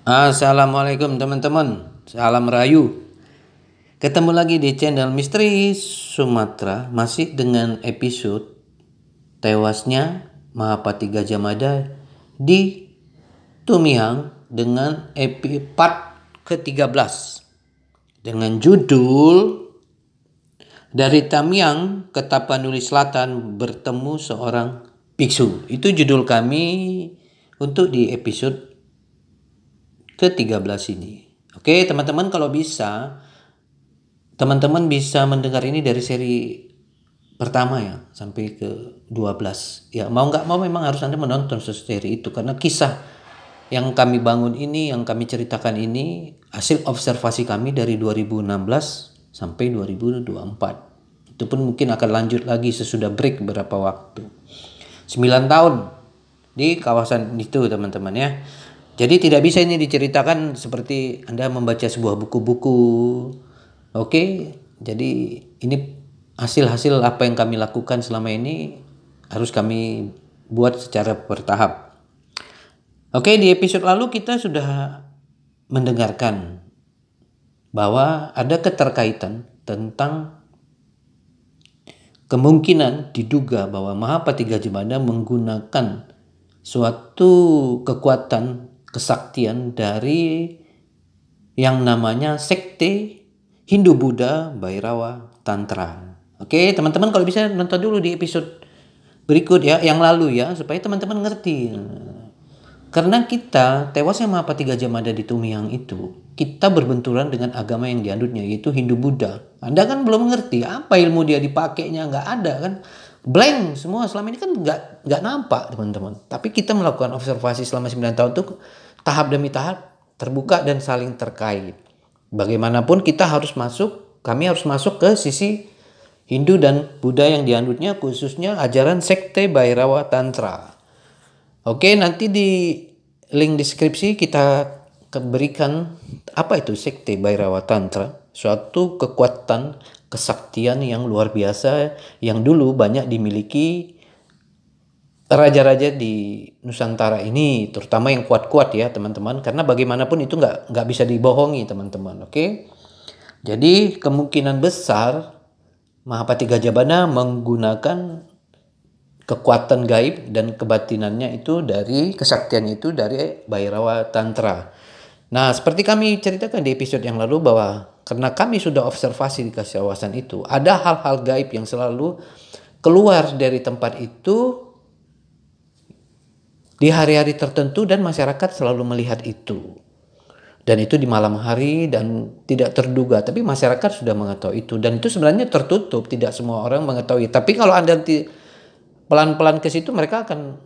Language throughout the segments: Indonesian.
Assalamualaikum teman-teman, salam rayu. Ketemu lagi di channel Misteri Sumatera, masih dengan episode tewasnya Mahapati Gajah Mada di Tumihang dengan part ke-13 dengan judul Dari Tamiang ke Tapanuli Selatan bertemu seorang biksu. Itu judul kami untuk di episode ke-13 ini. Oke, teman-teman, kalau bisa teman-teman bisa mendengar ini dari seri pertama ya sampai ke 12. Ya, mau nggak mau memang harus Anda menonton seri itu karena kisah yang kami bangun ini, yang kami ceritakan ini hasil observasi kami dari 2016 sampai 2024. Itu pun mungkin akan lanjut lagi sesudah break beberapa waktu. 9 tahun di kawasan itu, teman-teman ya. Jadi tidak bisa ini diceritakan seperti Anda membaca sebuah buku-buku. Oke, jadi ini hasil-hasil apa yang kami lakukan selama ini harus kami buat secara bertahap. Oke, di episode lalu kita sudah mendengarkan bahwa ada keterkaitan tentang kemungkinan diduga bahwa Mahapati Gajah Mada menggunakan suatu kekuatan kesaktian dari yang namanya sekte Hindu-Buddha Bhairava Tantra. Oke, teman-teman kalau bisa nonton dulu di episode berikut ya, yang lalu ya, supaya teman-teman ngerti. Karena kita tewasnya Mahapati Gajah Mada di Tumihang itu, kita berbenturan dengan agama yang dianutnya, yaitu Hindu-Buddha. Anda kan belum ngerti apa ilmu dia dipakainya, nggak ada kan. Blank semua selama ini kan nggak nampak, teman-teman. Tapi kita melakukan observasi selama 9 tahun itu tahap demi tahap terbuka dan saling terkait. Bagaimanapun kita harus masuk, kami harus masuk ke sisi Hindu dan Buddha yang dianutnya, khususnya ajaran sekte Bhairava Tantra. Oke, nanti di link deskripsi kita berikan apa itu sekte Bhairava Tantra, suatu kekuatan kesaktian yang luar biasa yang dulu banyak dimiliki raja-raja di Nusantara ini, terutama yang kuat-kuat ya teman-teman, karena bagaimanapun itu nggak bisa dibohongi teman-teman. Oke, jadi kemungkinan besar Mahapati Gajah Mada menggunakan kekuatan gaib dan kebatinannya itu dari kesaktiannya itu dari Bhairava Tantra. Nah, seperti kami ceritakan di episode yang lalu bahwa karena kami sudah observasi di kawasan itu, ada hal-hal gaib yang selalu keluar dari tempat itu di hari-hari tertentu dan masyarakat selalu melihat itu. Dan itu di malam hari dan tidak terduga, tapi masyarakat sudah mengetahui itu dan itu sebenarnya tertutup, tidak semua orang mengetahui. Tapi kalau Anda pelan-pelan ke situ mereka akan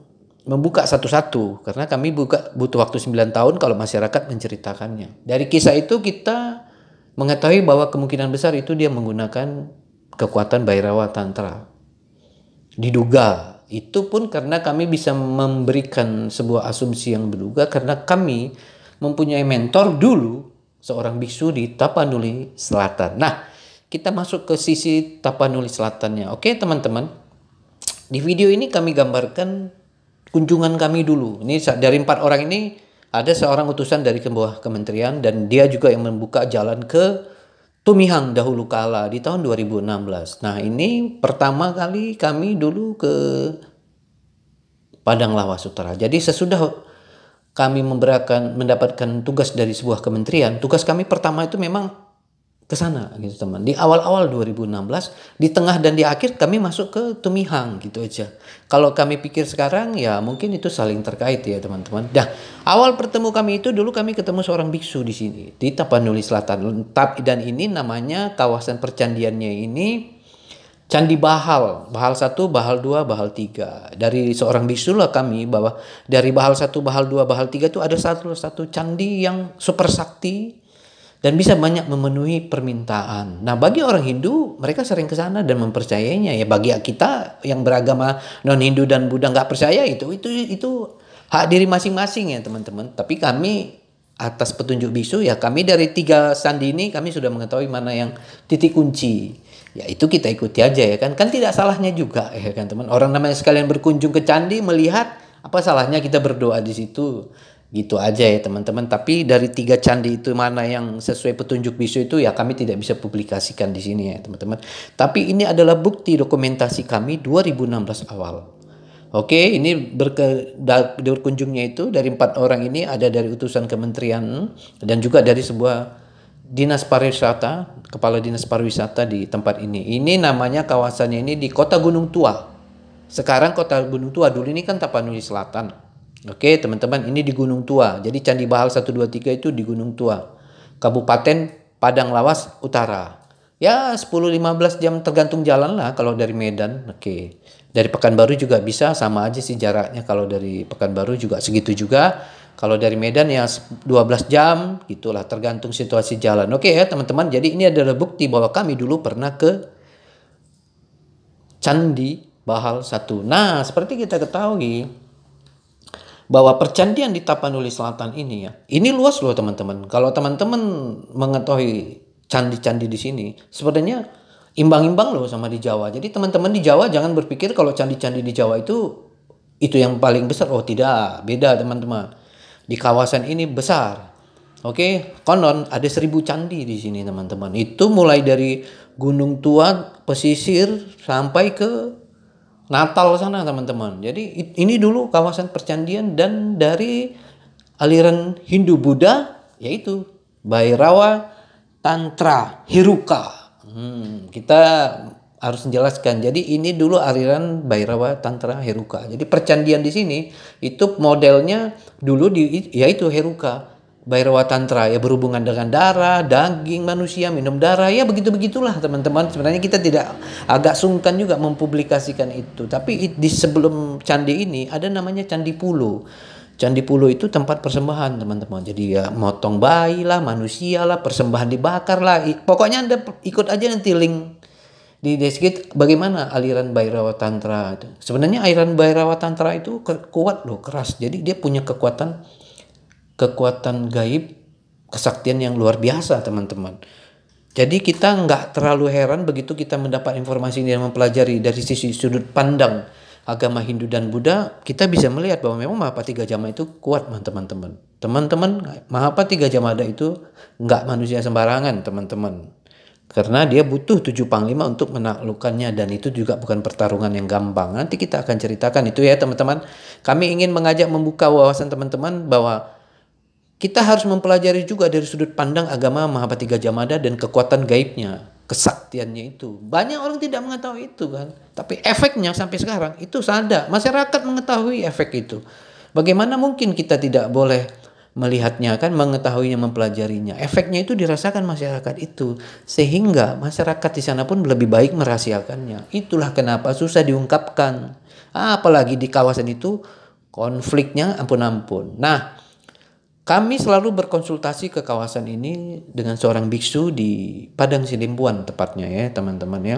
membuka satu-satu karena kami butuh waktu 9 tahun kalau masyarakat menceritakannya. Dari kisah itu kita mengetahui bahwa kemungkinan besar itu dia menggunakan kekuatan Bhairava Tantra. Diduga. Itu pun karena kami bisa memberikan sebuah asumsi yang berduga karena kami mempunyai mentor dulu seorang biksu di Tapanuli Selatan. Nah, kita masuk ke sisi Tapanuli Selatannya. Oke, teman-teman. Di video ini kami gambarkan kunjungan kami dulu. Ini dari 4 orang ini ada seorang utusan dari sebuah kementerian dan dia juga yang membuka jalan ke Tumihang dahulu kala di tahun 2016. Nah, ini pertama kali kami dulu ke Padang Lawas Utara. Jadi sesudah kami mendapatkan tugas dari sebuah kementerian, tugas kami pertama itu memang ke sana gitu teman. Di awal-awal 2016, di tengah dan di akhir kami masuk ke Tumihang gitu aja. Kalau kami pikir sekarang ya mungkin itu saling terkait ya teman-teman. Dah, awal bertemu kami itu dulu kami ketemu seorang biksu di sini di Tapanuli Selatan. Dan ini namanya kawasan percandiannya ini Candi Bahal, Bahal 1, Bahal 2, Bahal 3. Dari seorang biksu lah kami bahwa dari Bahal 1, Bahal 2, Bahal 3 itu ada satu candi yang super sakti dan bisa banyak memenuhi permintaan. Nah, bagi orang Hindu, mereka sering ke sana dan mempercayainya. Ya, bagi kita yang beragama non-Hindu dan Buddha nggak percaya itu hak diri masing-masing ya, teman-teman. Tapi kami atas petunjuk biksu ya kami dari 3 sandi ini kami sudah mengetahui mana yang titik kunci. Ya itu kita ikuti aja ya kan. Kan tidak salahnya juga ya kan, teman. Orang namanya sekalian berkunjung ke candi melihat, apa salahnya kita berdoa di situ. Gitu aja ya teman-teman. Tapi dari 3 candi itu mana yang sesuai petunjuk bisu itu ya kami tidak bisa publikasikan di sini ya teman-teman. Tapi ini adalah bukti dokumentasi kami 2016 awal. Oke, ini berkunjungnya itu dari 4 orang ini ada dari utusan kementerian dan juga dari sebuah dinas pariwisata, kepala dinas pariwisata di tempat ini. Ini namanya kawasannya ini di Kota Gunung Tua. Sekarang Kota Gunung Tua, dulu ini kan Tapanuli Selatan. Oke teman-teman, ini di Gunung Tua. Jadi Candi Bahal 1, 2, 3 itu di Gunung Tua, Kabupaten Padang Lawas Utara. Ya 10-15 jam tergantung jalan lah kalau dari Medan. Oke, dari Pekanbaru juga bisa, sama aja sih jaraknya. Kalau dari Pekanbaru juga segitu juga. Kalau dari Medan ya 12 jam gitulah, tergantung situasi jalan. Oke ya teman-teman, jadi ini adalah bukti bahwa kami dulu pernah ke Candi Bahal 1. Nah seperti kita ketahui bahwa percandian di Tapanuli Selatan ini ya, ini luas loh teman-teman. Kalau teman-teman mengetahui candi-candi di sini, sebenarnya imbang-imbang loh sama di Jawa. Jadi teman-teman di Jawa jangan berpikir kalau candi-candi di Jawa itu yang paling besar. Oh tidak, beda teman-teman. Di kawasan ini besar. Oke, konon ada 1000 candi di sini teman-teman. Itu mulai dari Gunung Tua, pesisir sampai ke Natal sana teman-teman. Jadi ini dulu kawasan percandian dan dari aliran Hindu Buddha yaitu Bhairawa Tantra Heruka. Kita harus menjelaskan. Jadi ini dulu aliran Bhairawa Tantra Heruka. Jadi percandian di sini itu modelnya dulu yaitu Heruka. Bhairawa Tantra ya berhubungan dengan darah, daging manusia, minum darah, ya begitu-begitulah teman-teman. Sebenarnya kita tidak agak sungkan juga mempublikasikan itu. Tapi di sebelum candi ini ada namanya Candi Pulo. Candi Pulo itu tempat persembahan teman-teman. Jadi ya motong bayi lah, manusia lah, persembahan dibakar lah. Pokoknya Anda ikut aja nanti link di deskripsi bagaimana aliran Bhairawa Tantra itu. Sebenarnya aliran Bhairawa Tantra itu kuat loh, keras. Jadi dia punya kekuatan gaib, kesaktian yang luar biasa teman-teman. Jadi kita nggak terlalu heran begitu kita mendapat informasi dan mempelajari dari sisi sudut pandang agama Hindu dan Buddha, kita bisa melihat bahwa memang Mahapati Gajah Mada itu kuat teman-teman. Teman-teman, Mahapati Gajah Mada itu nggak manusia sembarangan teman-teman. Karena dia butuh 7 panglima untuk menaklukkannya dan itu juga bukan pertarungan yang gampang. Nanti kita akan ceritakan itu ya teman-teman. Kami ingin mengajak membuka wawasan teman-teman bahwa kita harus mempelajari juga dari sudut pandang agama Mahapati Gajah Mada dan kekuatan gaibnya, kesaktiannya itu. Banyak orang tidak mengetahui itu kan. Tapi efeknya sampai sekarang itu ada. Masyarakat mengetahui efek itu. Bagaimana mungkin kita tidak boleh melihatnya kan, mengetahuinya, mempelajarinya. Efeknya itu dirasakan masyarakat itu. Sehingga masyarakat di sana pun lebih baik merahasiakannya. Itulah kenapa susah diungkapkan. Apalagi di kawasan itu konfliknya ampun-ampun. Nah, kami selalu berkonsultasi ke kawasan ini dengan seorang biksu di Padang Sidempuan tepatnya ya teman-teman ya.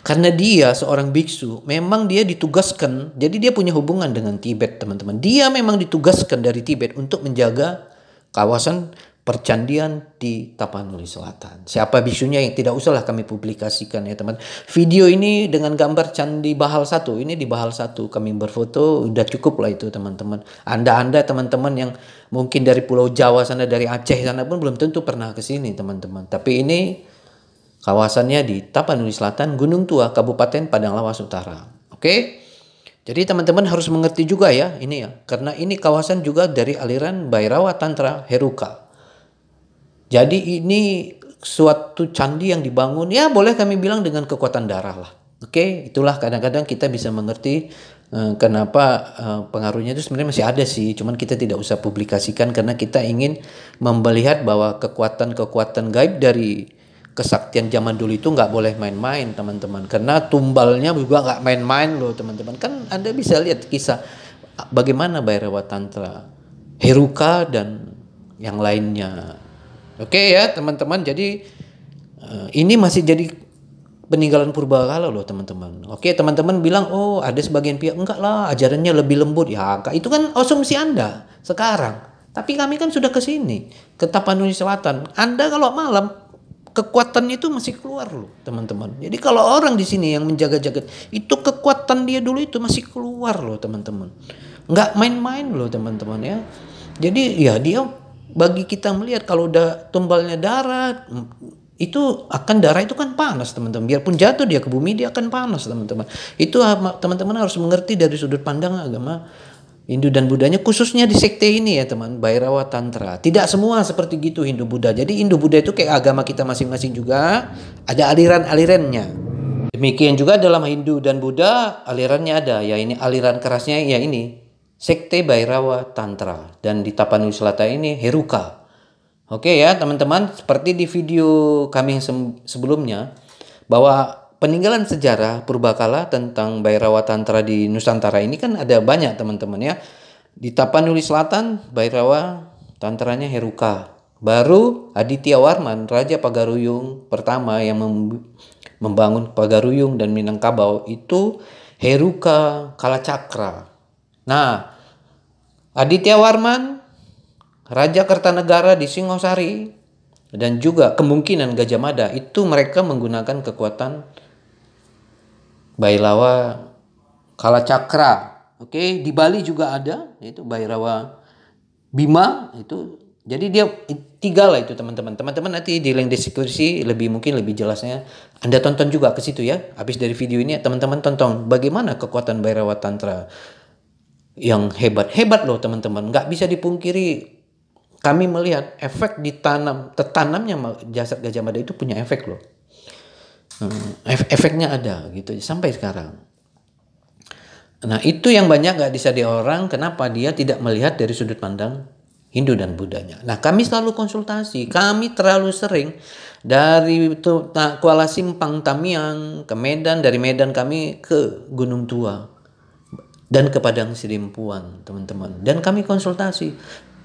Karena dia seorang biksu, memang dia ditugaskan, jadi dia punya hubungan dengan Tibet teman-teman. Dia memang ditugaskan dari Tibet untuk menjaga kawasan percandian di Tapanuli Selatan. Siapa biksunya yang tidak usahlah kami publikasikan ya teman. Video ini dengan gambar Candi Bahal 1, ini di Bahal 1 kami berfoto, udah cukup lah itu teman-teman. Anda teman-teman yang mungkin dari Pulau Jawa sana, dari Aceh sana pun belum tentu pernah ke sini teman-teman. Tapi ini kawasannya di Tapanuli Selatan, Gunung Tua, Kabupaten Padang Lawas Utara. Oke? Jadi teman-teman harus mengerti juga ya ini ya, karena ini kawasan juga dari aliran Bhairawa Tantra Heruka. Jadi ini suatu candi yang dibangun ya boleh kami bilang dengan kekuatan darah lah. Oke, itulah kadang-kadang kita bisa mengerti kenapa pengaruhnya itu sebenarnya masih ada sih. Cuman kita tidak usah publikasikan karena kita ingin melihat bahwa kekuatan-kekuatan gaib dari kesaktian zaman dulu itu nggak boleh main-main teman-teman. Karena tumbalnya juga nggak main-main loh teman-teman. Kan Anda bisa lihat kisah bagaimana Bhairawa Tantra, Heruka dan yang lainnya. Oke ya teman-teman, jadi ini masih jadi peninggalan purbakala loh teman-teman. Oke, teman-teman bilang oh ada sebagian pihak enggak lah ajarannya lebih lembut ya. Itu kan asumsi Anda sekarang. Tapi kami kan sudah ke sini, ke Tapanuli Selatan. Anda kalau malam kekuatannya itu masih keluar loh teman-teman. Jadi kalau orang di sini yang menjaga-jaga itu kekuatan dia dulu itu masih keluar loh teman-teman. nggak main-main loh teman-teman ya. Jadi ya dia bagi kita melihat kalau udah tumbalnya darah, itu darah itu kan panas teman-teman. Biarpun jatuh dia ke bumi dia akan panas teman-teman. Itu teman-teman harus mengerti dari sudut pandang agama Hindu dan Buddhanya, khususnya di sekte ini ya teman, Bhairawa Tantra. Tidak semua seperti gitu Hindu Buddha. Jadi Hindu Buddha itu kayak agama kita masing-masing juga, ada aliran-alirannya. Demikian juga dalam Hindu dan Buddha alirannya ada, ya ini aliran kerasnya ya ini sekte Bhairawa Tantra, dan di Tapanuli Selatan ini Heruka. Oke ya teman-teman, seperti di video kami sebelumnya bahwa peninggalan sejarah purbakala tentang Bhairawa Tantra di Nusantara ini kan ada banyak teman-teman ya. Di Tapanuli Selatan Bhairawa Tantranya Heruka. Baru Aditya Warman, Raja Pagaruyung pertama yang membangun Pagaruyung dan Minangkabau itu Heruka Kalacakra. Nah, Aditya Warman, Raja Kertanegara di Singosari, dan juga kemungkinan Gajah Mada itu mereka menggunakan kekuatan Bhairawa Kalacakra. Oke, di Bali juga ada, yaitu Bhairawa Bima itu. Jadi dia 3 lah itu teman-teman. Teman-teman nanti di link deskripsi mungkin lebih jelasnya. Anda tonton juga ke situ ya. Habis dari video ini teman-teman tonton bagaimana kekuatan Bhairawa Tantra yang hebat loh teman-teman. Nggak bisa dipungkiri. Kami melihat efek tertanamnya jasad Gajah Mada itu punya efek loh. Efeknya ada gitu sampai sekarang. Nah itu yang banyak gak disadari orang, kenapa dia tidak melihat dari sudut pandang Hindu dan Buddhanya. Nah kami selalu konsultasi, kami terlalu sering dari Kuala Simpang Tamiang ke Medan, dari Medan kami ke Gunung Tua dan ke Padang Sidimpuan teman-teman, dan kami konsultasi.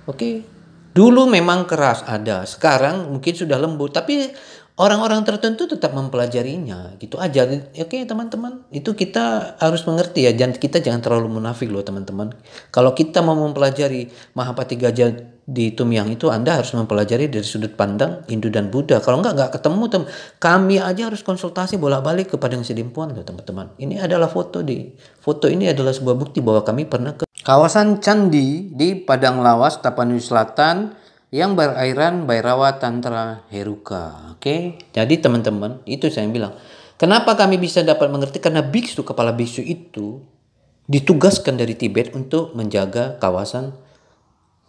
Oke, dulu memang keras ada, sekarang mungkin sudah lembut, tapi orang-orang tertentu tetap mempelajarinya gitu aja. Oke teman-teman, itu kita harus mengerti ya, kita jangan terlalu munafik loh teman-teman. Kalau kita mau mempelajari Mahapati Gajah di Tumyang itu, Anda harus mempelajari dari sudut pandang Hindu dan Buddha. Kalau nggak ketemu kami aja harus konsultasi bolak-balik ke Padang Sidimpuan loh teman-teman. Ini adalah foto ini adalah sebuah bukti bahwa kami pernah ke kawasan candi di Padang Lawas, Tapanuli Selatan, yang berairan Bhairawa Tantra Heruka. Oke, jadi teman-teman, itu saya bilang, kenapa kami bisa dapat mengerti, karena kepala biksu itu ditugaskan dari Tibet untuk menjaga kawasan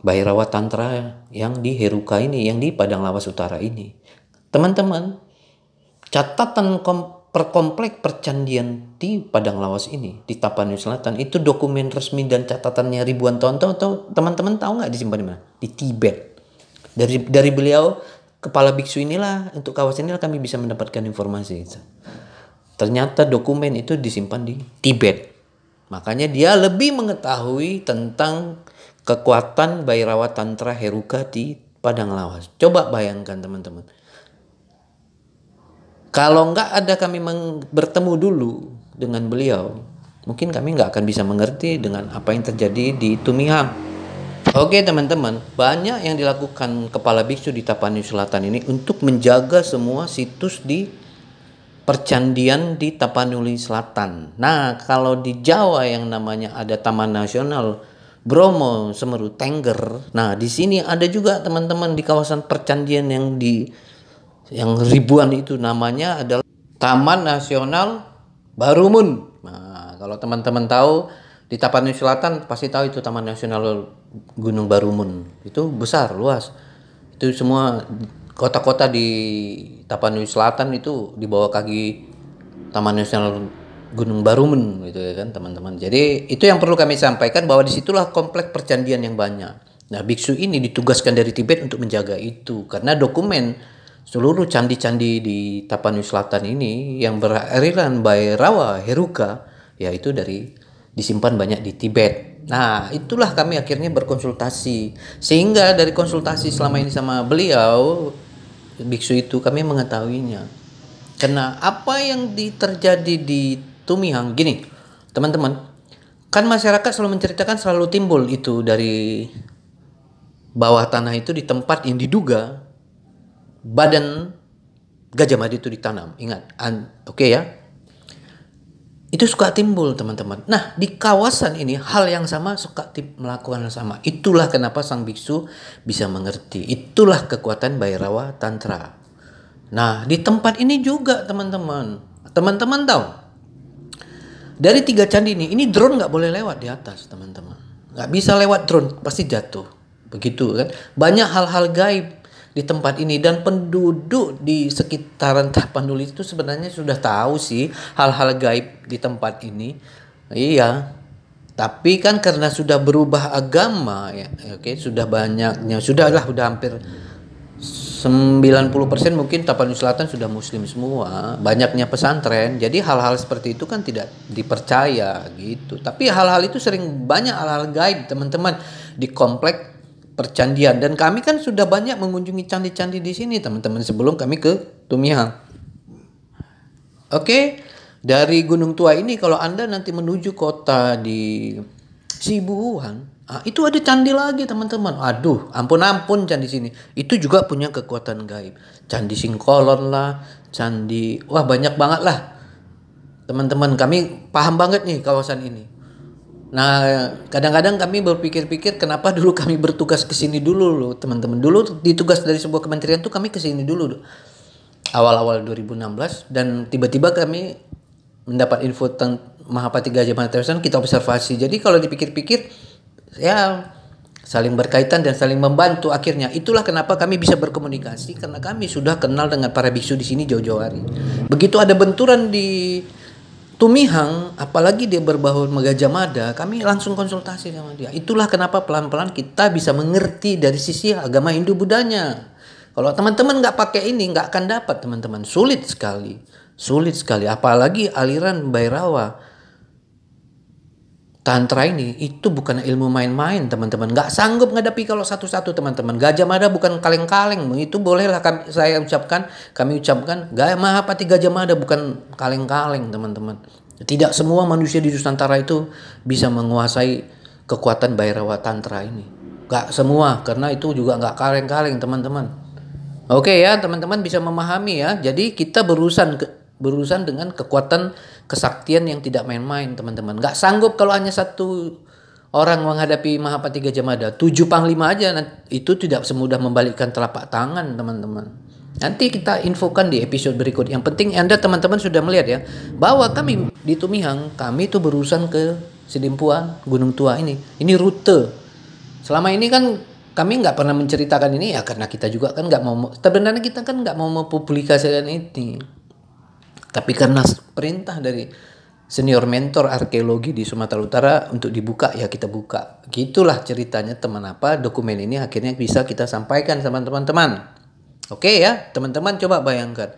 Bhairawa Tantra yang di Heruka ini, yang di Padang Lawas Utara ini. Teman-teman, catatan perkomplek percandian di Padang Lawas ini, di Tapanuli Selatan, itu dokumen resmi dan catatannya ribuan tahun. Teman-teman tahu nggak disimpan di mana? Di Tibet. Dari beliau, kepala biksu inilah, untuk kawasan inilah kami bisa mendapatkan informasi itu. Ternyata dokumen itu disimpan di Tibet. Makanya dia lebih mengetahui tentang kekuatan Bhairawa Tantra Heruka di Padang Lawas. Coba bayangkan teman-teman. Kalau nggak ada kami bertemu dulu dengan beliau, mungkin kami nggak akan bisa mengerti dengan apa yang terjadi di Tumihang. Oke teman-teman, banyak yang dilakukan kepala biksu di Tapanuli Selatan ini untuk menjaga semua situs di percandian di Tapanuli Selatan. Nah, kalau di Jawa yang namanya ada Taman Nasional Bromo, Semeru, Tengger. Nah, di sini ada juga teman-teman di kawasan percandian yang ribuan itu, namanya adalah Taman Nasional Barumun. Nah, kalau teman-teman tahu di Tapanuli Selatan pasti tahu itu Taman Nasional Gunung Barumun. Itu besar, luas. Itu semua kota-kota di Tapanuli Selatan itu di bawah kaki Taman Nasional Gunung Barumun gitu ya kan teman-teman. Jadi itu yang perlu kami sampaikan, bahwa disitulah komplek percandian yang banyak. Nah biksu ini ditugaskan dari Tibet untuk menjaga itu, karena dokumen seluruh candi-candi di Tapanuli Selatan ini yang beraliran Bhairawa Heruka, yaitu disimpan banyak di Tibet. Nah itulah kami akhirnya berkonsultasi, sehingga dari konsultasi selama ini sama beliau biksu itu kami mengetahuinya. Karena apa yang terjadi di Tumihang gini teman-teman, kan masyarakat selalu menceritakan, selalu timbul itu dari bawah tanah itu di tempat yang diduga badan Gajah Mada itu ditanam. Ingat, oke ya. itu suka timbul teman-teman. Nah di kawasan ini hal yang sama suka melakukan hal sama. Itulah kenapa sang biksu bisa mengerti. Itulah kekuatan Bhairava Tantra. Nah di tempat ini juga teman-teman. Teman-teman tahu, dari 3 candi ini drone nggak boleh lewat di atas teman-teman. Nggak bisa lewat drone, pasti jatuh. Begitu kan. Banyak hal-hal gaib di tempat ini, dan penduduk di sekitaran Tapanuli itu sebenarnya sudah tahu sih hal-hal gaib di tempat ini. Iya. Tapi kan karena sudah berubah agama ya, oke, sudah banyaknya, udah hampir 90% mungkin Tapanuli Selatan sudah muslim semua, banyaknya pesantren. Jadi hal-hal seperti itu kan tidak dipercaya gitu. Tapi hal-hal itu banyak hal-hal gaib teman-teman di komplek percandian, dan kami kan sudah banyak mengunjungi candi-candi di sini teman-teman sebelum kami ke Tumihang. Oke, dari Gunung Tua ini kalau Anda nanti menuju kota di Sibuhuan, itu ada candi lagi teman-teman. Aduh, ampun candi sini. Itu juga punya kekuatan gaib. Candi Singkolon lah, wah banyak banget lah. Teman-teman, kami paham banget nih kawasan ini. Nah, kadang-kadang kami berpikir-pikir kenapa dulu kami bertugas ke sini dulu loh, teman-teman. Dulu ditugas dari sebuah kementerian tuh kami ke sini dulu loh. Awal-awal 2016, dan tiba-tiba kami mendapat info tentang Mahapati Gajah Mada, kita observasi. Jadi kalau dipikir-pikir ya saling berkaitan dan saling membantu akhirnya. Itulah kenapa kami bisa berkomunikasi, karena kami sudah kenal dengan para biksu di sini jauh-jauh hari. Begitu ada benturan di Tumihang, apalagi dia berbaur Gajah Mada, kami langsung konsultasi sama dia. Itulah kenapa pelan-pelan kita bisa mengerti dari sisi agama Hindu Budanya. Kalau teman-teman nggak pakai ini, nggak akan dapat teman-teman. Sulit sekali. Apalagi aliran Bhairava Tantra ini, itu bukan ilmu main-main teman-teman. Nggak sanggup ngadapi kalau satu-satu teman-teman. Gajah Mada bukan kaleng-kaleng. Itu bolehlah kami ucapkan, Mahapati Gajah Mada bukan kaleng-kaleng teman-teman. Tidak semua manusia di Nusantara itu bisa menguasai kekuatan Bhairava Tantra ini. Nggak semua, karena itu juga nggak kaleng-kaleng teman-teman. Oke ya, teman-teman bisa memahami ya. Jadi kita berurusan dengan kekuatan kesaktian yang tidak main-main teman-teman. Gak sanggup kalau hanya satu orang menghadapi Mahapati Gajah Mada. 7 panglima aja itu tidak semudah membalikkan telapak tangan teman-teman. Nanti kita infokan di episode berikut. Yang penting Anda teman-teman sudah melihat ya, bahwa kami di Tumihang, kami itu berurusan ke Sidimpuan, Gunung Tua ini. Ini rute. Selama ini kan kami nggak pernah menceritakan ini ya, karena kita juga kan nggak mau. Sebenarnya kita kan nggak mau mempublikasikan ini. Tapi karena perintah dari senior mentor arkeologi di Sumatera Utara untuk dibuka, ya kita buka. Gitulah ceritanya teman, apa dokumen ini akhirnya bisa kita sampaikan sama teman-teman. Oke ya, teman-teman coba bayangkan.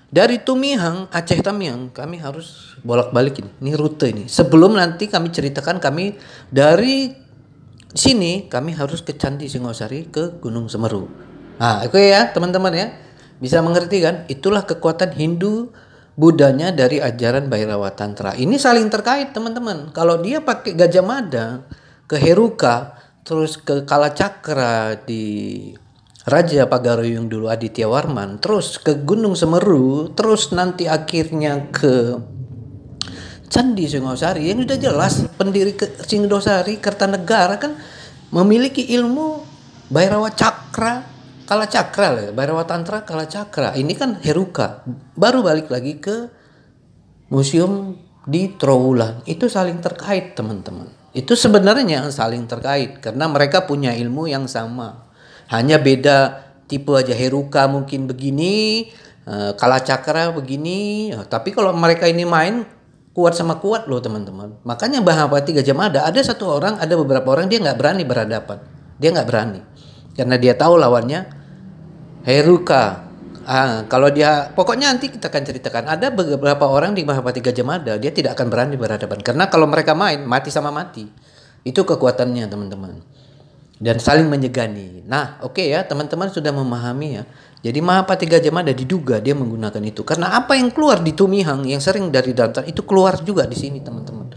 Dari Tumihang, Aceh Tamiang, kami harus bolak-balik ini rute ini. Sebelum nanti kami ceritakan kami dari sini kami harus ke Candi Singosari, ke Gunung Semeru. Nah, oke ya teman-teman ya. Bisa mengerti kan? Itulah kekuatan Hindu Budanya dari ajaran Bhairava Tantra. Ini saling terkait teman-teman. Kalau dia pakai Gajah Mada ke Heruka, terus ke Kalacakra di Raja Pagaruyung dulu Aditya Warman, terus ke Gunung Semeru, terus nanti akhirnya ke Candi Singosari, yang sudah jelas pendiri Singosari Kertanegara kan memiliki ilmu Bhairava Cakra, Kalacakra lah, Bhairava Tantra Kalacakra. Ini kan Heruka. Baru balik lagi ke museum di Trowulan. Itu saling terkait teman-teman. Itu sebenarnya saling terkait karena mereka punya ilmu yang sama. Hanya beda tipe aja. Heruka mungkin begini, Kalacakra begini. Tapi kalau mereka ini main kuat sama kuat loh teman-teman. Makanya Mahapati Gajah Mada, ada beberapa orang dia nggak berani berhadapan. Dia nggak berani karena dia tahu lawannya Heruka. Kalau dia, pokoknya nanti kita akan ceritakan, ada beberapa orang di Mahapati Gajah Mada dia tidak akan berani berhadapan karena kalau mereka main mati sama mati. Itu kekuatannya teman-teman. Dan saling menyegani. Nah, oke ya, teman-teman sudah memahami ya. Jadi Mahapati Gajah Mada diduga dia menggunakan itu karena apa yang keluar di Tumihang yang sering dari dalam itu keluar juga di sini teman-teman.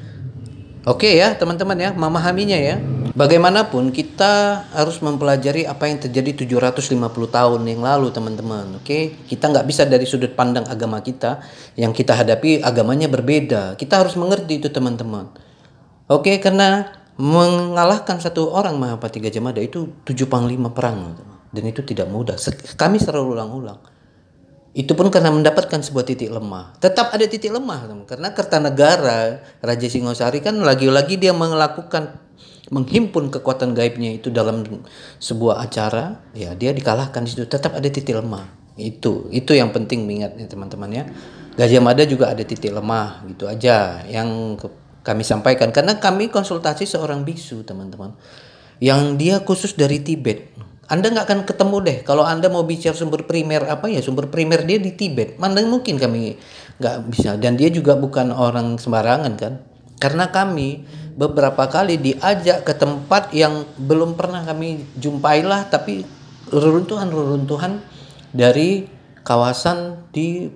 Oke ya, teman-teman ya, memahaminya ya. Bagaimanapun kita harus mempelajari apa yang terjadi 750 tahun yang lalu, teman-teman. Oke, kita nggak bisa dari sudut pandang agama kita yang kita hadapi agamanya berbeda. Kita harus mengerti itu, teman-teman. Oke, karena mengalahkan satu orang Mahapati Gajah Mada itu 7 panglima perang, dan itu tidak mudah. Kami selalu ulang-ulang. Itu pun karena mendapatkan sebuah titik lemah. Tetap ada titik lemah, teman. Karena Kertanegara, Raja Singosari kan lagi-lagi dia menghimpun kekuatan gaibnya itu dalam sebuah acara, ya dia dikalahkan di situ. Tetap ada titik lemah. Itu yang penting mengingatnya, teman-teman ya. Gajah Mada juga ada titik lemah, gitu aja yang kami sampaikan. Karena kami konsultasi seorang biksu, teman-teman, yang dia khusus dari Tibet. Anda nggak akan ketemu deh kalau Anda mau bicara sumber primer apa ya, sumber primer dia di Tibet. Mana mungkin kami nggak bisa. Dan dia juga bukan orang sembarangan kan. Karena kami beberapa kali diajak ke tempat yang belum pernah kami jumpailah, tapi reruntuhan dari kawasan di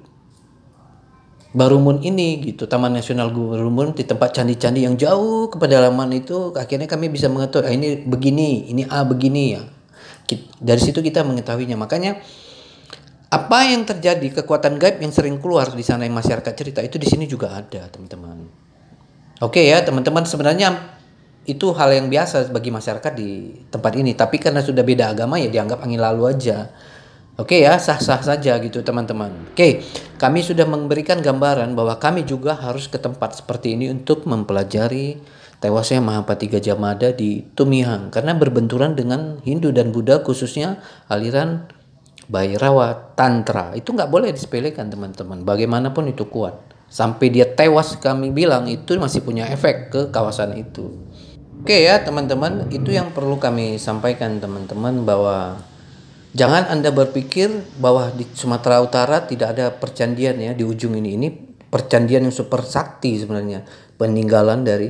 Barumun ini gitu, Taman Nasional Barumun, di tempat candi-candi yang jauh ke pedalaman itu. Akhirnya kami bisa mengetahui ini begini, ini begini ya. Dari situ kita mengetahuinya. Makanya apa yang terjadi, kekuatan gaib yang sering keluar di sana yang masyarakat cerita itu di sini juga ada, teman-teman. Oke ya, teman-teman, sebenarnya itu hal yang biasa bagi masyarakat di tempat ini, tapi karena sudah beda agama ya dianggap angin lalu aja. Oke ya, sah-sah saja gitu, teman-teman. Oke, kami sudah memberikan gambaran bahwa kami juga harus ke tempat seperti ini untuk mempelajari tewasnya Mahapati Gajah Mada di Tumihang karena berbenturan dengan Hindu dan Buddha, khususnya aliran Bhairawa Tantra. Itu nggak boleh disepelekan, teman-teman. Bagaimanapun itu kuat. Sampai dia tewas, kami bilang itu masih punya efek ke kawasan itu. Oke ya, teman-teman, itu yang perlu kami sampaikan, teman-teman, bahwa jangan Anda berpikir bahwa di Sumatera Utara tidak ada percandian ya di ujung ini. Ini percandian yang super sakti sebenarnya. Peninggalan dari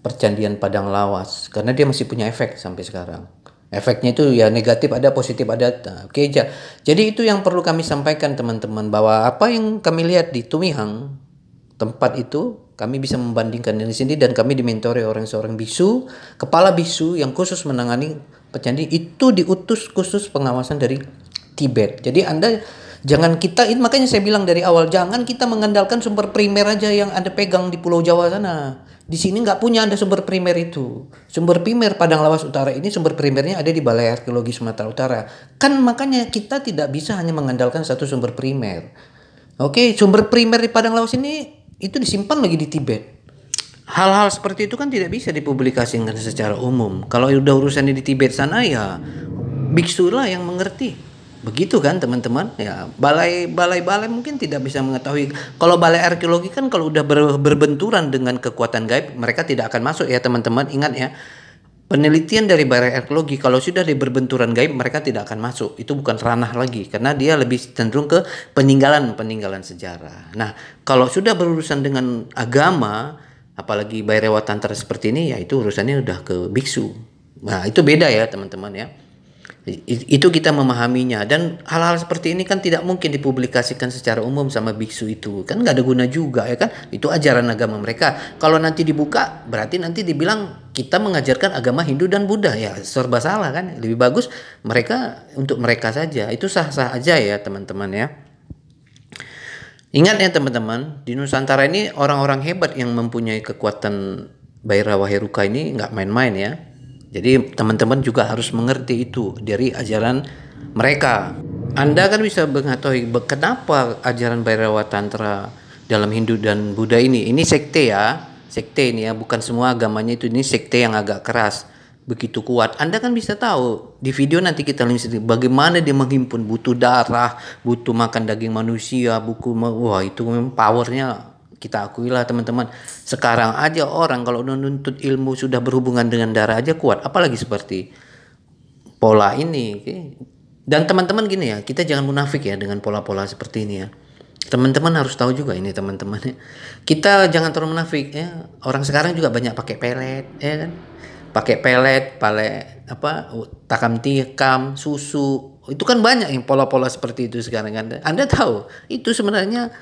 percandian Padang Lawas, karena dia masih punya efek sampai sekarang. Efeknya itu ya negatif ada, positif ada. Oke, jadi itu yang perlu kami sampaikan, teman-teman, bahwa apa yang kami lihat di Tumihang, tempat itu kami bisa membandingkan di sini, dan kami dimentori seorang bisu, kepala bisu yang khusus menangani pencandi itu, diutus khusus pengawasan dari Tibet. Jadi Anda jangan makanya saya bilang dari awal, jangan kita mengandalkan sumber primer aja yang Anda pegang di Pulau Jawa sana. Di sini nggak punya Anda sumber primer itu. Sumber primer Padang Lawas Utara ini sumber primernya ada di Balai Arkeologi Sumatera Utara. Kan makanya kita tidak bisa hanya mengandalkan satu sumber primer. Oke, sumber primer di Padang Lawas ini itu disimpan lagi di Tibet. Hal-hal seperti itu kan tidak bisa dipublikasikan secara umum. Kalau udah urusannya di Tibet sana ya biksu lah yang mengerti. Begitu kan, teman-teman ya. Balai mungkin tidak bisa mengetahui. Kalau balai arkeologi kan kalau udah berbenturan dengan kekuatan gaib, mereka tidak akan masuk ya, teman-teman. Ingat ya, penelitian dari balai arkeologi kalau sudah di berbenturan gaib, mereka tidak akan masuk. Itu bukan ranah lagi, karena dia lebih cenderung ke peninggalan sejarah. Nah, kalau sudah berurusan dengan agama, apalagi Bhairawa Tantra seperti ini, ya itu urusannya udah ke biksu. Nah, itu beda ya, teman-teman ya. Itu kita memahaminya, dan hal-hal seperti ini kan tidak mungkin dipublikasikan secara umum sama biksu itu, kan nggak ada guna juga ya kan. Itu ajaran agama mereka. Kalau nanti dibuka berarti nanti dibilang kita mengajarkan agama Hindu dan Buddha, ya serba salah kan. Lebih bagus mereka untuk mereka saja, itu sah-sah aja ya, teman-teman ya. Ingat ya, teman-teman, di Nusantara ini orang-orang hebat yang mempunyai kekuatan Bhairawa Heruka ini nggak main-main ya. Jadi teman-teman juga harus mengerti itu dari ajaran mereka. Anda kan bisa mengetahui kenapa ajaran Bhairawa Tantra dalam Hindu dan Buddha ini sekte ya. Sekte ini ya, bukan semua agamanya itu, ini sekte yang agak keras, begitu kuat. Anda kan bisa tahu di video nanti kita lihat bagaimana dia menghimpun, butuh darah, butuh makan daging manusia, wah itu memang powernya. Kita akuilah, teman-teman, sekarang aja orang kalau menuntut ilmu sudah berhubungan dengan darah aja kuat, apalagi seperti pola ini. Dan teman-teman gini ya, kita jangan munafik ya dengan pola-pola seperti ini ya. Teman-teman harus tahu juga ini, teman-teman ya. Kita jangan terlalu munafik ya. Orang sekarang juga banyak pakai pelet ya kan. Pakai pelet, takam tikam, susu. Itu kan banyak yang pola-pola seperti itu sekarang kan. Anda tahu, itu sebenarnya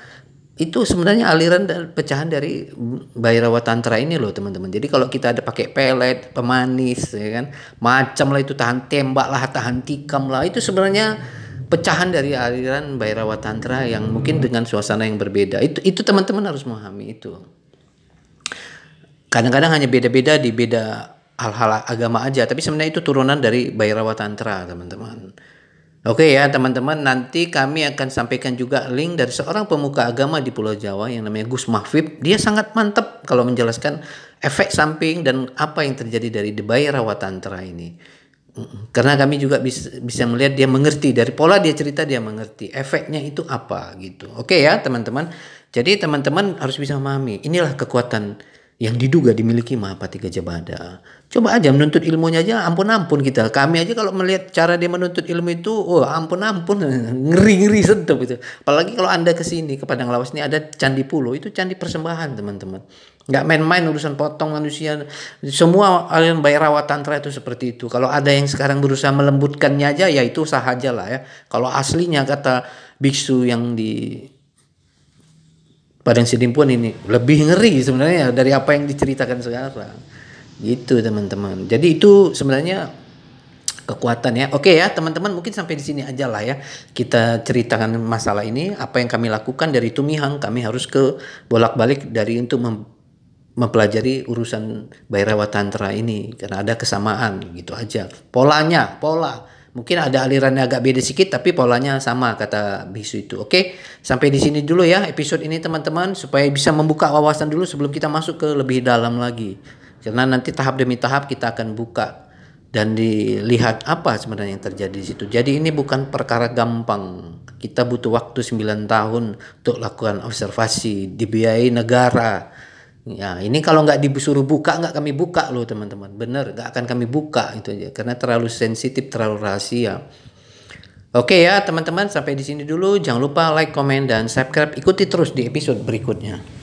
itu sebenarnya aliran dan pecahan dari Bhairawa Tantra ini loh teman-teman. Jadi kalau kita ada pakai pelet, pemanis, ya kan, macam lah itu, tahan tembak lah, tahan tikam lah, itu sebenarnya pecahan dari aliran Bhairawa Tantra yang mungkin dengan suasana yang berbeda. Itu teman-teman harus memahami itu. Kadang-kadang hanya beda-beda di beda hal-hal agama aja, tapi sebenarnya itu turunan dari Bhairawa Tantra teman-teman. Oke ya teman-teman, nanti kami akan sampaikan juga link dari seorang pemuka agama di Pulau Jawa yang namanya Gus Mahfib. Dia sangat mantap kalau menjelaskan efek samping dan apa yang terjadi dari Bhairawa Tantra ini. Karena kami juga bisa melihat dia mengerti, dari pola dia cerita dia mengerti efeknya itu apa gitu. Oke ya teman-teman. Jadi teman-teman harus bisa memahami, inilah kekuatan yang diduga dimiliki Mahapati Gajah Mada. Coba aja menuntut ilmunya aja, ampun-ampun kita. Kami aja kalau melihat cara dia menuntut ilmu itu, oh ampun-ampun, ngeri-ngeri sedap itu. Apalagi kalau Anda ke sini ke Padang Lawas ini ada Candi Pulo, itu candi persembahan teman-teman. Nggak main-main urusan potong manusia. Semua aliran Bhairawa Tantra itu seperti itu. Kalau ada yang sekarang berusaha melembutkannya aja, ya itu sah aja lah ya. Kalau aslinya kata biksu yang di Padang Sidimpuan ini lebih ngeri sebenarnya dari apa yang diceritakan sekarang. Gitu teman-teman. Jadi itu sebenarnya kekuatan ya. Oke ya teman-teman, mungkin sampai di sini aja lah ya. Kita ceritakan masalah ini, apa yang kami lakukan dari Tumihang. Kami harus ke bolak-balik dari untuk mempelajari urusan Bhairawa Tantra ini karena ada kesamaan gitu aja. Pola mungkin ada alirannya agak beda sedikit tapi polanya sama kata bisu itu. Oke, sampai di sini dulu ya episode ini teman-teman, supaya bisa membuka wawasan dulu sebelum kita masuk ke lebih dalam lagi. Karena nanti tahap demi tahap kita akan buka dan dilihat apa sebenarnya yang terjadi di situ. Jadi ini bukan perkara gampang. Kita butuh waktu 9 tahun untuk lakukan observasi, dibiayai negara. Ya, ini kalau nggak disuruh buka, nggak kami buka loh teman-teman. Bener, nggak akan kami buka itu aja. Karena terlalu sensitif, terlalu rahasia. Oke ya teman-teman, sampai di sini dulu. Jangan lupa like, komen, dan subscribe. Ikuti terus di episode berikutnya.